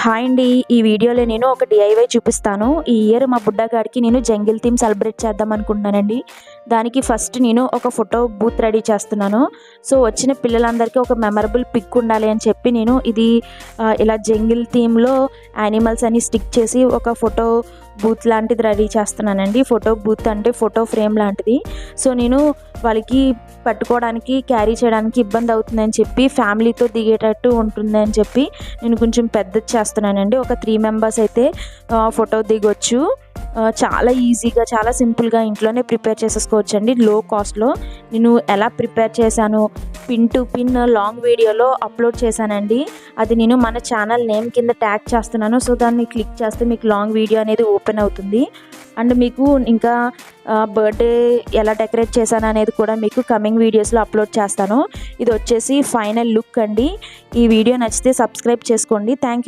Hi అండి. ఈ వీడియోలో నేను ఒక డీఐవై చూపిస్తాను. ఈ ఇయర్ మా బుడ్డగాడికి నేను జంగిల్ థీమ్ సెలబ్రేట్ చేద్దాం అనుకుంటున్నానండి. దానికి ఫస్ట్ నేను ఒక ఫోటో బూత్ రెడీ చేస్తున్నాను. సో వచ్చిన పిల్లలందరికీ ఒక మెమరబుల్ పిక్ ఉండాలి అని చెప్పి నేను ఇది ఇలా జంగిల్ థీమ్లో యానిమల్స్ అని స్టిక్ చేసి ఒక ఫోటో బూత్ లాంటిది రెడీ చేస్తున్నానండి. ఫోటో బూత్ అంటే ఫోటో ఫ్రేమ్ లాంటిది. సో నేను వాళ్ళకి పట్టుకోవడానికి క్యారీ చేయడానికి ఇబ్బంది అవుతుందని చెప్పి ఫ్యామిలీతో దిగేటట్టు ఉంటుందని చెప్పి నేను కొంచెం పెద్దది చేస్తున్నానండి. ఒక 3 మెంబర్స్ అయితే ఫోటో దిగొచ్చు. చాలా ఈజీగా చాలా సింపుల్గా ఇంట్లోనే ప్రిపేర్ చేసేసుకోవచ్చు అండి. లో కాస్ట్లో నేను ఎలా ప్రిపేర్ చేశాను పిన్ టు పిన్ లాంగ్ వీడియోలో అప్లోడ్ చేశానండి. అది నేను మన ఛానల్ నేమ్ కింద ట్యాగ్ చేస్తున్నాను. సో దాన్ని క్లిక్ చేస్తే మీకు లాంగ్ వీడియో అనేది ఓపెన్ అవుతుంది. అండ్ మీకు ఇంకా బర్త్డే ఎలా డెకరేట్ చేశాను అనేది కూడా మీకు కమింగ్ వీడియోస్లో అప్లోడ్ చేస్తాను. ఇది వచ్చేసి ఫైనల్ లుక్ అండి. ఈ వీడియో నచ్చితే సబ్స్క్రైబ్ చేసుకోండి. Thank you.